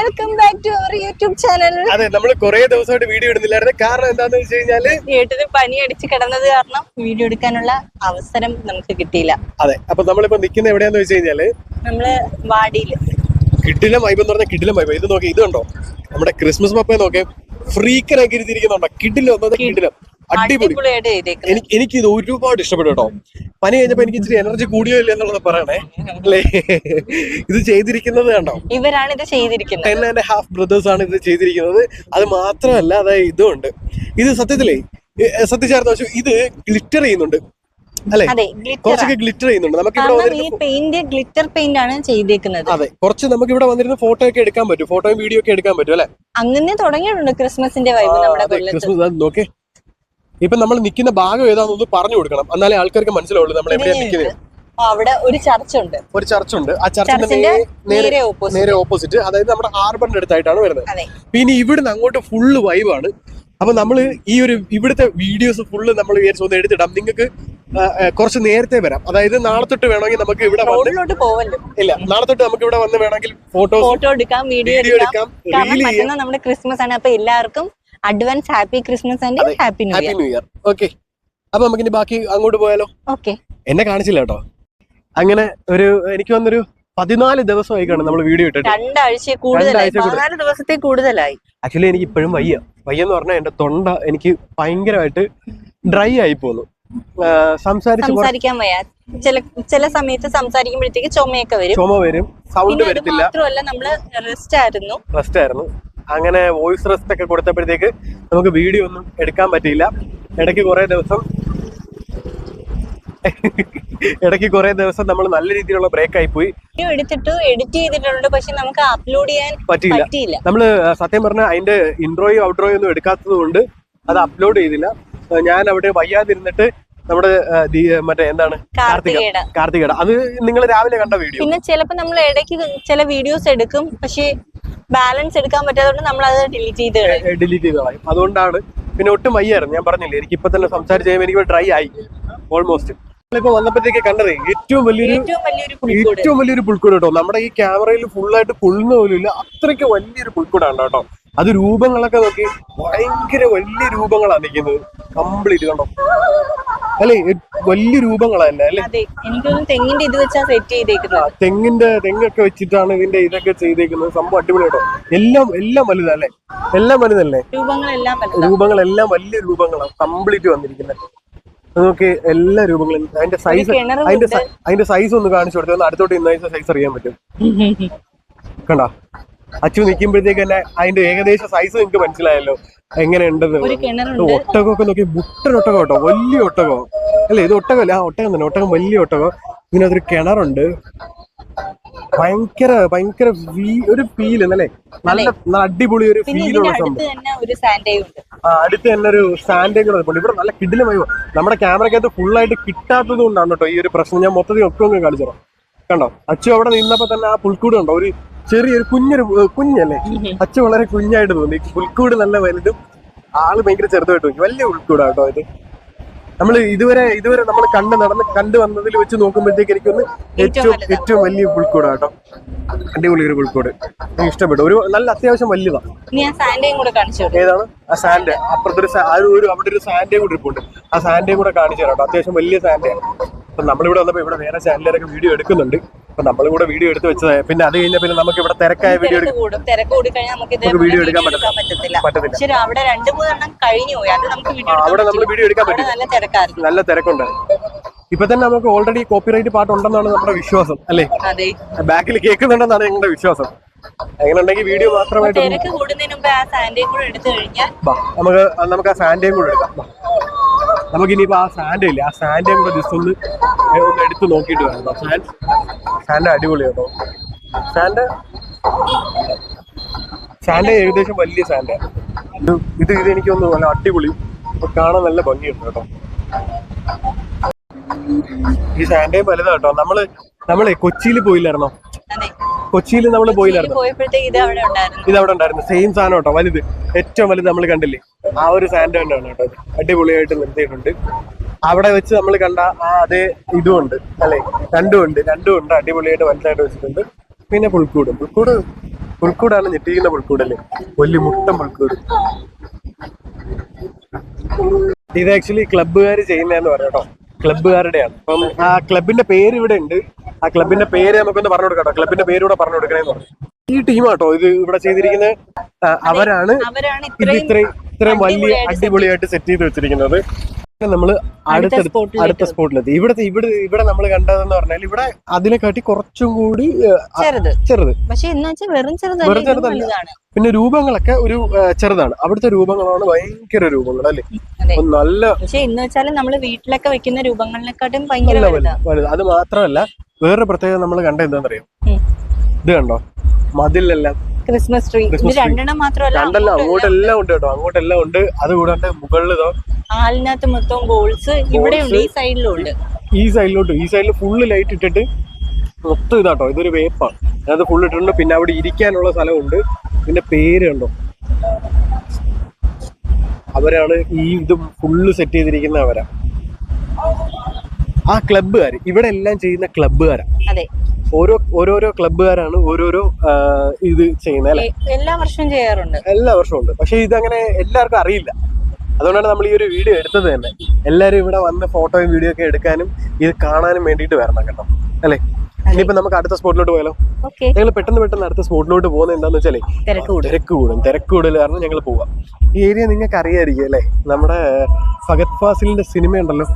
Welcome back to our YouTube channel. അതെ, നമ്മൾ കുറെ ദിവസമായിട്ട് വീഡിയോ ഇടുന്നില്ലായിരുന്നു. കാരണം എന്താണെന്ന് വെച്ച് കഴിഞ്ഞാല് വീട്ടിന് പനി അടിച്ച് കിടന്നത് കാരണം വീഡിയോ എടുക്കാനുള്ള അവസരം നമുക്ക് കിട്ടിയില്ല. അതെ, അപ്പൊ നമ്മളിപ്പോ നിൽക്കുന്ന എവിടെയാന്ന് വെച്ച് കഴിഞ്ഞാല് നമ്മള് വാടിയില് കിടിലം വൈബ് എന്ന് പറഞ്ഞാൽ കിടിലം വൈബ്. ഇത് നോക്കി, ഇത് കണ്ടോ നമ്മുടെ ക്രിസ്മസ് പപ്പയെ നോക്കി ഫ്രീക്കനാക്കി ഇരുത്തിരിക്കുന്നുണ്ടോ? കിടിലം അടിപൊളി. എനിക്ക് ഇത് ഒരുപാട് ഇഷ്ടപ്പെട്ടു കേട്ടോ. പനി കഴിഞ്ഞപ്പോ എനിക്ക് ഇച്ചിരി എനർജി കൂടിയോ ഇല്ല എന്നുള്ളത് പറയണേ അല്ലേ. ഇത് ചെയ്തിരിക്കുന്നത് കണ്ടോ, ഇവരാണ് ഇത് ചെയ്തിരിക്കുന്നത്. 10.5 ബ്രദേഴ്സ് ആണ് ഇത് ചെയ്തിരിക്കുന്നത്. അത് മാത്രമല്ല, അതായത് ഇതുണ്ട്. ഇത് സത്യത്തിലേ സത്യചാർന്ന വശം ഇത് ഗ്ലിറ്റർ ചെയ്യുന്നുണ്ട് അല്ലെ, കുറച്ചൊക്കെ ഗ്ലിറ്റർ ചെയ്യുന്നുണ്ട്. നമുക്ക് ഗ്ലിറ്റർ പെയിന്റ് ആണ് ചെയ്തേക്കുന്നത്. അതെ, കുറച്ച് നമുക്ക് ഇവിടെ വന്നിരുന്ന ഫോട്ടോ ഒക്കെ എടുക്കാൻ പറ്റും, ഫോട്ടോയും വീഡിയോ ഒക്കെ എടുക്കാൻ പറ്റും അല്ലെ. അങ്ങനെ തുടങ്ങിയിട്ടുണ്ട് ക്രിസ്മസിന്റെ വൈബ് നമ്മുടെ ക്രിസ്മസ്. നോക്കേ, ഇപ്പൊ നമ്മൾ നിൽക്കുന്ന ഭാഗം ഏതാണെന്ന് പറഞ്ഞു കൊടുക്കണം, എന്നാലേ ആൾക്കാർക്ക് മനസ്സിലാവുള്ളൂ നമ്മൾ എവിടെയാണ് നിൽക്കുന്നത്. അവിടെ ഒരു ചർച്ചുണ്ട്. ആ ചർച്ചിന്റെ നേരെ ഓപ്പോസിറ്റ്, അതായത് നമ്മുടെ ഹാർബറിന്റെ അടുത്തായിട്ടാണ് വരുന്നത്. പിന്നെ ഇവിടുന്ന് അങ്ങോട്ട് ഫുള്ള് വൈബാണ്. അപ്പൊ നമ്മള് ഇവിടുത്തെ വീഡിയോസ് ഫുള്ള് നമ്മൾ വിചാരിച്ചൊന്ന് എടുത്തിടാം. നിങ്ങൾക്ക് കുറച്ച് നേരത്തെ വരാം, അതായത് നാളെ തൊട്ട് വേണമെങ്കിൽ നമുക്ക് ഇവിടെ ഇല്ല നാളെ തൊട്ട് നമുക്ക് ഇവിടെ വന്ന് വേണമെങ്കിൽ ഫോട്ടോ എടുക്കാം, വീഡിയോ എടുക്കാം. നമ്മുടെ ക്രിസ്മസ് ആണ്, അപ്പൊ എല്ലാവർക്കും advance happy Christmas and happy new year. Okay, അപ്പൊ നമുക്കിനി ബാക്കി അങ്ങോട്ട് പോയാലോ? ഓക്കെ. എന്നെ കാണിച്ചില്ല കേട്ടോ. അങ്ങനെ എനിക്ക് വന്നൊരു 14 ദിവസമായി കാണും നമ്മൾ വീഡിയോ ഇട്ടിട്ട്. 2 ആഴ്ച കൂടുതലായി, 14 ദിവസത്തെ കൂടുതലായി. ആക്ച്വലി എനിക്ക് ഇപ്പോഴും വയ്യെന്ന് പറഞ്ഞാൽ എന്റെ തൊണ്ട എനിക്ക് ഭയങ്കരമായിട്ട് ഡ്രൈ ആയി പോന്നു. സംസാരിക്കാൻ വയ്യ. ചില സമയത്ത് സംസാരിക്കുമ്പോഴത്തേക്ക് ചുമ വരും, സൗണ്ട് വരത്തില്ല. മാത്രമല്ല നമ്മള് റെസ്റ്റ് ആയിരുന്നു. അങ്ങനെ വോയിസ് റെസ്റ്റ് ഒക്കെ കൊടുത്തപ്പോഴത്തേക്ക് നമുക്ക് വീഡിയോ ഒന്നും എടുക്കാൻ പറ്റിയില്ല. ഇടയ്ക്ക് കുറെ ദിവസം നമ്മൾ നല്ല രീതിയിലുള്ള ബ്രേക്ക് ആയി പോയി. എഡിറ്റ് ചെയ്തിട്ടുണ്ട്, പക്ഷെ നമുക്ക് അപ്ലോഡ് ചെയ്യാൻ പറ്റിയില്ല. നമ്മള് സത്യം പറഞ്ഞാൽ അതിന്റെ ഇൻട്രോയും ഔട്ട്രോയും ഒന്നും എടുക്കാത്തത് കൊണ്ട് അത് അപ്ലോഡ് ചെയ്തില്ല. ഞാൻ അവിടെ വയ്യാതിരുന്നിട്ട് നമ്മുടെ മറ്റേ എന്താണ് കാർത്തികയുടെ അത് നിങ്ങൾ രാവിലെ കണ്ട വീഡിയോ. പിന്നെ ചിലപ്പോ നമ്മൾ ഇടയ്ക്ക് ചില വീഡിയോസ് എടുക്കും, പക്ഷെ ബാലൻസ് എടുക്കാൻ പറ്റാത്തതുകൊണ്ട് നമ്മൾ അത് ഡിലീറ്റ് ചെയ്ത് കളയും. അതുകൊണ്ടാണ്. പിന്നെ ഒട്ടും വയ്യായിരുന്നു, ഞാൻ പറഞ്ഞില്ലേ. എനിക്ക് ഇപ്പൊ തന്നെ സംസാരിച്ച് കഴിയുമ്പോൾ എനിക്ക് ഡ്രൈ ആയി ഓൾമോസ്റ്റ്. ഇപ്പൊ വന്നപ്പോഴത്തേക്ക് കണ്ടത് ഏറ്റവും വലിയൊരു പുൽക്കൂട് കേട്ടോ. നമ്മുടെ ഈ ക്യാമറയിൽ ഫുള്ളായിട്ട് കൊള്ളുന്ന പോലും ഇല്ല, അത്രയ്ക്ക് വലിയൊരു പുൽക്കൂടാണ് കേട്ടോ. അത് രൂപങ്ങളൊക്കെ നോക്കി ഭയങ്കര വലിയ രൂപങ്ങളാണ് നിൽക്കുന്നത് കംപ്ലീറ്റ് കണ്ടോ അല്ലെ. വലിയ രൂപങ്ങളല്ല അല്ലെ. തെങ്ങൊക്കെ വെച്ചിട്ടാണ് ഇതിന്റെ ഇതൊക്കെ ചെയ്തേക്കുന്നത്. സംഭവം അടിപൊളി കേട്ടോ. എല്ലാം വലുതല്ലേ, എല്ലാം വലുതല്ലേ. രൂപങ്ങളെല്ലാം വലിയ രൂപങ്ങളാണ് കംപ്ലീറ്റ് വന്നിരിക്കുന്നത്. നോക്കി എല്ലാ രൂപങ്ങളും അതിന്റെ സൈസ് ഒന്ന് കാണിച്ചു കൊടുത്തു. അടുത്തോട്ട് ഇന്ന സൈസ് അറിയാൻ പറ്റും. കണ്ടോ, അച്ചു നിൽക്കുമ്പോഴത്തേക്ക് തന്നെ അതിന്റെ ഏകദേശ സൈസ് നിങ്ങൾക്ക് മനസ്സിലായല്ലോ എങ്ങനെയുണ്ടെന്ന്. ഒട്ടകമൊക്കെ നോക്കി, മുട്ടനൊട്ടകം കേട്ടോ, വലിയ ഒട്ടകം അല്ലെ. ഇത് ഒട്ടകമല്ല, ഒട്ടകം തന്നെ, ഒട്ടകം വലിയ ഒട്ടകം. ഇതിനകത്തൊരു കിണറുണ്ട്. ഭയങ്കര ഒരു ഫീൽ അല്ലേ, നല്ല അടിപൊളി ഒരു ഫീലുള്ള സംഭവം. അടുത്ത് തന്നെ ഒരു സാൻഡേ കൂടെ ഉണ്ട്. ഇവിടെ നല്ല കിടിലമായി. നമ്മുടെ ക്യാമറക്കകത്ത് ഫുള്ളായിട്ട് കിട്ടാത്തത് കൊണ്ടാണ് കേട്ടോ ഈ ഒരു പ്രശ്നം. ഞാൻ മൊത്തത്തിൽ ഒക്കെ ഒന്ന് കാണിച്ചു തരാം. കണ്ടോ, അച്ചു അവിടെ നിന്നപ്പോ തന്നെ ആ പുൽക്കൂട് കണ്ടോ, ഒരു ചെറിയൊരു കുഞ്ഞല്ലേ. അച്ചു വളരെ കുഞ്ഞായിട്ട് തോന്നി. പുൽക്കൂട് നല്ല വലുതും ആള് ഭയങ്കര ചെറുതായിട്ട് തോന്നി. വലിയ പുൽക്കൂടാ കേട്ടോ ഇത്. നമ്മൾ ഇതുവരെ നമ്മൾ കണ്ടു വന്നതിൽ വെച്ച് നോക്കുമ്പോഴത്തേക്ക് എനിക്കൊന്ന് ഏറ്റവും വലിയ പുൽക്കൂടാ കേട്ടോ. അടിപൊളി ഒരു പുൽക്കൂട്, എനിക്ക് ഇഷ്ടപ്പെട്ടു. ഒരു നല്ല അത്യാവശ്യം വലിയതാണ്. ഏതാണ് ആ സാൻഡ്? അപ്പുറത്തൊരു അവിടെ ഒരു സാൻഡേയും കൂടെ ഇരിപ്പുണ്ട്. ആ സാൻഡേയും കൂടെ കാണിച്ചു തരാം കേട്ടോ. അത്യാവശ്യം വലിയ സാൻഡയാണ്. അപ്പൊ നമ്മളിവിടെ വന്നപ്പോ ഇവിടെ വേറെ ചാനലിലൊക്കെ വീഡിയോ എടുക്കുന്നുണ്ട്. അപ്പൊ നമ്മളും കൂടെ വീഡിയോ എടുത്ത് വെച്ചതായ പിന്നെ അത് കഴിഞ്ഞാൽ പിന്നെ നമുക്ക് ഇവിടെ തിരക്കായ വീഡിയോ എടുക്കാൻ പറ്റത്തില്ല. അവിടെ നമ്മൾ വീഡിയോ എടുക്കാൻ പറ്റും, നല്ല തിരക്കുണ്ട്. ഇപ്പൊ തന്നെ നമുക്ക് ഓൾറെഡി കോപ്പിറൈറ്റ് പാട്ട് ഉണ്ടെന്നാണ് നമ്മുടെ വിശ്വാസം അല്ലേ. ബാക്കിൽ കേൾക്കുന്നുണ്ടെന്നാണ് ഞങ്ങളുടെ വിശ്വാസം. അങ്ങനെ ഉണ്ടെങ്കിൽ വീഡിയോ മാത്രമായിട്ട് നമുക്ക് ആ സാൻഡേയും കൂടെ എടുക്കാം. നമുക്കിനിയിപ്പോ ആ സാൻഡ് ഇല്ലേ, ആ സാൻഡേയും കൂടെ ജസ്റ്റ് ഒന്ന് എടുത്ത് നോക്കിയിട്ട് വരണം. സാൻഡ് അടിപൊളിയാണോ. സാൻഡ് ഏകദേശം വലിയ സാൻഡാണ് ഇത്. എനിക്കൊന്ന് നല്ല അടിപൊളി, കാണാൻ നല്ല ഭംഗിയുണ്ട് കേട്ടോ. ഈ സാൻഡേയും വലുതാ കേട്ടോ. നമ്മളെ കൊച്ചിയിൽ പോയില്ലായിരുന്നോ? കൊച്ചിയിൽ നമ്മൾ പോയില്ലായിരുന്നു, ഇതവിടെ ഉണ്ടായിരുന്നു. സെയിം സാധനം കേട്ടോ, വലുത്, ഏറ്റവും വലുത് നമ്മൾ കണ്ടില്ലേ, ആ ഒരു സാൻഡ് തന്നെയാണ് കേട്ടോ. അടിപൊളിയായിട്ട് നിർത്തിയിട്ടുണ്ട്. അവിടെ വെച്ച് നമ്മൾ കണ്ട അതേ ഇതുമുണ്ട് അല്ലെ. രണ്ടും ഉണ്ട് അടിപൊളിയായിട്ട് വലുതായിട്ട് വെച്ചിട്ടുണ്ട്. പിന്നെ പുൽക്കൂട് പുൽക്കൂടാണ്, ഞെട്ടിക്കുന്ന പുൽക്കൂടല്ലേ, വലിയ മുട്ടൻ പുൽക്കൂട്. ഇത് ആക്ച്വലി ക്ലബ്ബുകാർ ചെയ്യുന്നതെന്ന് പറയാം കേട്ടോ, ക്ലബ്ബുകാരുടെയാണ്. അപ്പം ആ ക്ലബിന്റെ പേര് ഇവിടെ ഉണ്ട്. ആ ക്ലബിന്റെ പേര് നമുക്കൊന്ന് പറഞ്ഞു കൊടുക്കാം കേട്ടോ, ക്ലബിന്റെ പേര് കൂടെ പറഞ്ഞു കൊടുക്കണേന്ന് പറഞ്ഞു. ഈ ടീമാട്ടോ ഇത് ഇവിടെ ചെയ്തിരിക്കുന്നത്. അവരാണ് ഇത് ഇത്രയും വലിയ അടിപൊളിയായിട്ട് സെറ്റ് ചെയ്ത് വെച്ചിരിക്കുന്നത്. നമ്മള് അടുത്ത സ്പോട്ടിലെത്തി. ഇവിടെ നമ്മൾ കണ്ടതെന്ന് പറഞ്ഞാൽ ഇവിടെ അതിനെക്കാട്ടി കുറച്ചും കൂടി ചെറുത്, വെറും ചെറുതല്ല. പിന്നെ രൂപങ്ങളൊക്കെ ഒരു ചെറുതാണ്. അവിടുത്തെ രൂപങ്ങളാണ് ഭയങ്കര രൂപങ്ങൾ അല്ലേ, നല്ല. പക്ഷെ ഇന്ന് വെച്ചാൽ നമ്മള് വീട്ടിലൊക്കെ വെക്കുന്ന രൂപങ്ങളിനെക്കാട്ടും ഭയങ്കര വലുത്. അത് മാത്രമല്ല, വേറൊരു പ്രത്യേകത നമ്മൾ കണ്ട എന്താണെന്നറിയാം, ഇത് കണ്ടോ മതിലെല്ലാം ക്രിസ്മസ് ട്രീ. രണ്ടെണ്ണം മാത്രമല്ല, അങ്ങോട്ടെല്ലാം ഉണ്ട് കേട്ടോ, അങ്ങോട്ടെല്ലാം ഉണ്ട്. അതുകൂടാണ്ട് മുകളിലോ ആലിനകത്ത് മൊത്തം ഗോൾസ് ഇവിടെ ഉണ്ട്, ഈ സൈഡിലും ഉണ്ട്. ഈ സൈഡിൽ ഫുള്ള് ലൈറ്റ് ഇട്ടിട്ട് മൊത്തം ഇതാട്ടോ, ഇതൊരു വേപ്പാണ്, അത് ഫുള്ള് ഇട്ടിട്ടുണ്ട്. പിന്നെ അവിടെ ഇരിക്കാനുള്ള സ്ഥലമുണ്ട്. പിന്നെ പേര് കണ്ടോ, അവരാണ് ഈ ഇത് ഫുള്ള് സെറ്റ് ചെയ്തിരിക്കുന്ന അവരാ, ആ ക്ലബ്ബുകാർ. ഇവിടെ എല്ലാം ചെയ്യുന്ന ക്ലബ്ബുകാരാ. അതെ, ഓരോരോ ക്ലബ്ബുകാരാണ് ഓരോരോ ഇത് ചെയ്യുന്നത് അല്ലെ. എല്ലാ വർഷവും ചെയ്യാറുണ്ട്, എല്ലാ വർഷവും ഉണ്ട്. പക്ഷെ ഇതങ്ങനെ എല്ലാവർക്കും അറിയില്ല. അതുകൊണ്ടാണ് നമ്മൾ ഈ ഒരു വീഡിയോ എടുത്തത് തന്നെ. എല്ലാവരും ഇവിടെ വന്ന് ഫോട്ടോയും വീഡിയോ ഒക്കെ എടുക്കാനും ഇത് കാണാനും വേണ്ടിയിട്ട് വരണം കേട്ടോ, അല്ലെ. ഇനിയിപ്പോ നമുക്ക് അടുത്ത സ്പോട്ടിലോട്ട് പോയാലോ? ഞങ്ങൾ പെട്ടെന്ന് അടുത്ത സ്പോട്ടിലോട്ട് പോകുന്നത് എന്താന്ന് വെച്ചാലേ തിരക്ക് കൂടുതൽ കാരണം ഞങ്ങൾ പോവാം. ഈ ഏരിയ നിങ്ങൾക്ക് അറിയായിരിക്കും അല്ലെ, നമ്മുടെ ഫഹദ് ഫാസിലിന്റെ സിനിമ ഉണ്ടല്ലോ,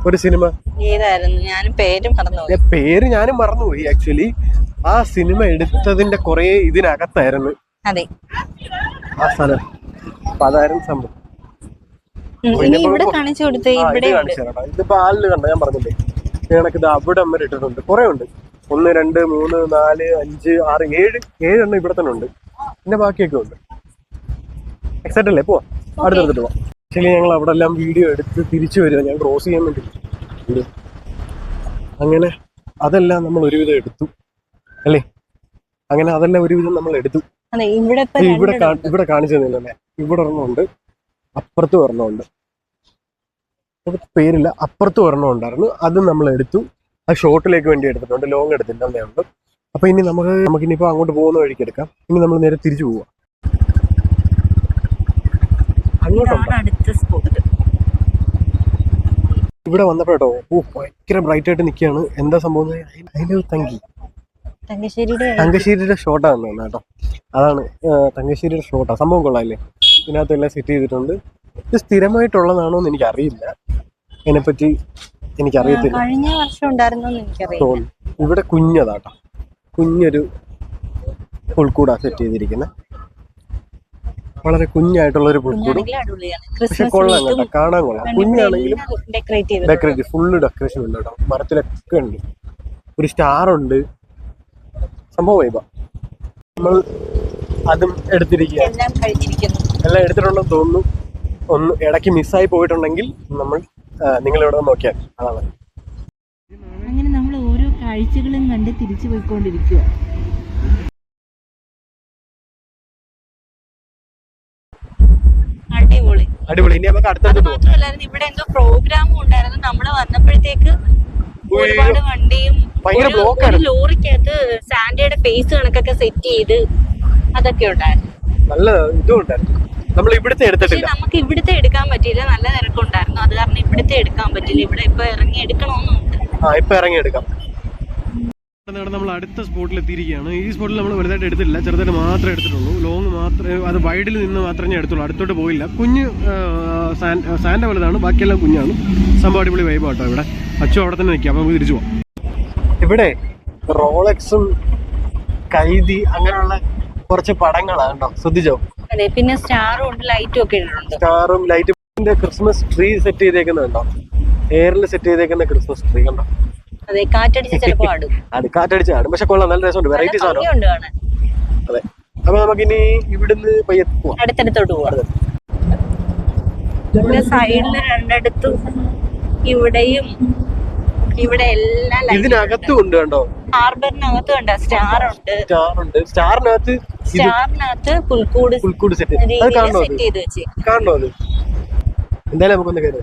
ഒരു സിനിമ. പേര് ഞാനും മറന്നുപോയി ആക്ച്വലി. ആ സിനിമ എടുത്തതിന്റെ കുറെ ഇതിനകത്തായിരുന്നു ആ സ്ഥലം. അപ്പൊ അതായിരുന്നു സംഭവം. ഇതിപ്പോ ആളില് കണ്ട, ഞാൻ പറഞ്ഞില്ലേ കണക്കിത് അവിടെ അമ്മ ഇട്ടിട്ടുണ്ട്. കുറെ ഉണ്ട്, 1 2 3 4 5 6 7 എണ്ണം ഇവിടെ തന്നെ ഉണ്ട്. പിന്നെ ബാക്കിയൊക്കെ ഉണ്ട്. എക്സൈറ്റ് അല്ലേ, പോവാം, അടുത്തെടുത്തിട്ട് പോവാം. ആക്ച്വലി ഞങ്ങൾ അവിടെ എല്ലാം വീഡിയോ എടുത്ത് തിരിച്ചു വരിക, ഞാൻ ക്രോസ് ചെയ്യാൻ വേണ്ടി. അങ്ങനെ അതെല്ലാം നമ്മൾ ഒരുവിധം എടുത്തു അല്ലേ, അങ്ങനെ അതെല്ലാം ഒരുവിധം നമ്മൾ എടുത്തു. ഇവിടെ കാണിച്ചു തന്നില്ലല്ലേ, ഇവിടെ ഒരെണ്ണമുണ്ട്, അപ്പുറത്തും ഒരെണ്ണമുണ്ട്, പേരില്ല, അപ്പുറത്തും ഒരെണ്ണം ഉണ്ടായിരുന്നു. അതും നമ്മൾ എടുത്തു. അത് ഷോർട്ടിലേക്ക് വേണ്ടി എടുത്തിട്ടുണ്ട്, ലോങ് എടുത്തിട്ടുണ്ടേ ഉണ്ട്. അപ്പൊ ഇനി നമുക്കിനിയിപ്പോ അങ്ങോട്ട് പോകുന്ന വഴിക്ക് എടുക്കാം. ഇനി നമ്മൾ നേരെ തിരിച്ചു പോവാം. ഇവിടെ വന്നപ്പോട്ടോ ഭയങ്കര ബ്രൈറ്റ് ആയിട്ട് നിൽക്കുകയാണ്. എന്താ സംഭവം? അതിന്റെ തങ്കശ്ശേരിയുടെ ഷോട്ടാണ് കേട്ടോ. അതാണ് തങ്കശ്ശേരിയുടെ ഷോട്ടാ. സംഭവം കൊള്ളാല്ലേ, ഇതിനകത്തെല്ലാം സെറ്റ് ചെയ്തിട്ടുണ്ട്. ഇത് സ്ഥിരമായിട്ടുള്ളതാണോ എന്ന് എനിക്കറിയില്ല, അതിനെപ്പറ്റി എനിക്കറിയത്തില്ല. തോന്നുന്നു ഇവിടെ കുഞ്ഞതാട്ടോ, കുഞ്ഞൊരു പുൽക്കൂടാ സെറ്റ് ചെയ്തിരിക്കുന്നത്. വളരെ കുഞ്ഞായിട്ടുള്ളൊരു പുൽക്കൂടും. പക്ഷെ കൊള്ളാം കേട്ടോ, കാണാൻ കൊള്ളാം. കുഞ്ഞാണെങ്കിലും ഡെക്കറേറ്റ് ഫുള്ള് ഡെക്കറേഷൻ ഉണ്ട് കേട്ടോ, മരത്തിലൊക്കെ ഉണ്ട്. ഒരു സ്റ്റാർ ഉണ്ട്, സംഭവം വൈബാ. നമ്മൾ അതും എടുത്തിരിക്കുക, എല്ലാം എടുത്തിട്ടുണ്ടെന്ന് തോന്നുന്നു. ഒന്ന് ഇടയ്ക്ക് മിസ്സായി പോയിട്ടുണ്ടെങ്കിൽ നിങ്ങളിവിടെ നോക്കിയാൽ അതാണ്. അങ്ങനെ നമ്മൾ ഓരോ കാഴ്ചകളും കണ്ട് തിരിച്ചു പോയിക്കൊണ്ടിരിക്കുക. അടിപൊളി. ഇനി നമുക്ക് അടുത്തല്ലായിരുന്നു, ഇവിടെ എന്തോ പ്രോഗ്രാമും ഉണ്ടായിരുന്നു. നമ്മള് വന്നപ്പോഴത്തേക്ക് ഒരുപാട് വണ്ടിയും ലോറിക്കകത്ത് സാൻഡയുടെ ഫേസ് കണക്കൊക്കെ സെറ്റ് ചെയ്ത് അതൊക്കെ ഉണ്ടായിരുന്നു. നല്ല ഇതും ഉണ്ടായിരുന്നു. നമ്മൾ ഇവിടുത്തെ എടുത്തിട്ടില്ല, നമുക്ക് ഇവിടുത്തെ എടുക്കാൻ പറ്റിയില്ല, നല്ല തിരക്കുണ്ടായിരുന്നു. അത് കാരണം ഇവിടുത്തെ എടുക്കാൻ പറ്റില്ല. ഇവിടെ ഇപ്പൊ ഇറങ്ങി എടുക്കണമെന്നുണ്ട്. ഇപ്പൊ ഇറങ്ങി എടുക്കാം. നമ്മൾ അടുത്ത സ്പോട്ടിൽ എത്തിയിരിക്കുകയാണ്. ഈ സ്പോട്ടിൽ നമ്മൾ വലുതായിട്ട് എടുത്തിട്ടില്ല, ചെറുതായിട്ട് മാത്രമേ എടുത്തിട്ടുള്ളൂ. ലോങ് മാത്രമേ, അത് വൈഡിൽ നിന്ന് മാത്രമേ എടുത്തുള്ളൂ, അടുത്തോട്ട് പോയില്ല. കുഞ്ഞ് സാൻഡ് വലുതാണ്, ബാക്കിയെല്ലാം കുഞ്ഞാണ്. സംഭവം അടിപൊളി വൈബ് കേട്ടോ. ഇവിടെ അച്ചു അവിടെ തന്നെ നിൽക്കുക, അപ്പൊ നമുക്ക് തിരിച്ചു പോവാം. ഇവിടെ റോളക്സും കൈദി അങ്ങനെയുള്ള കുറച്ച് പടങ്ങളാണ് കേട്ടോ, ശ്രദ്ധിച്ചോ? അതെ, പിന്നെ സ്റ്റാറും ഉണ്ട്, ലൈറ്റും ഒക്കെ ഇട്ടിട്ടുണ്ട്. സ്റ്റാറും ലൈറ്റും ക്രിസ്മസ് ട്രീ സെറ്റ് ചെയ്തേക്കുന്നുണ്ടോ, എയറിൽ സെറ്റ് ചെയ്തേക്കുന്ന ക്രിസ്മസ് ട്രീ കണ്ടോ? അതെ, കാറ്റടിച്ച് ചിലപ്പോ ആടും. കാറ്റടിച്ച് ആടും, പക്ഷെ കൊള്ളാം, നല്ല രസമുണ്ട്, വെറൈറ്റി സാധനം. അതെ, അപ്പൊ നമുക്കിനി ഇവിടുന്ന് അടുത്തടുത്തോട്ട് പോവാം. സൈഡില് രണ്ടിടത്തും ഇവിടെയും ഇവിടെ എല്ലാം ഇതിനകത്തും ഉണ്ട് കണ്ടോ, ഹാർബറിനകത്ത് കണ്ടോ സ്റ്റാർ ഉണ്ട്. സ്റ്റാറിനകത്ത് പുൽക്കൂട് സെറ്റ് ചെയ്ത് വെച്ച് കാണണോ? അത് എന്തായാലും നമുക്കൊന്ന് കയറി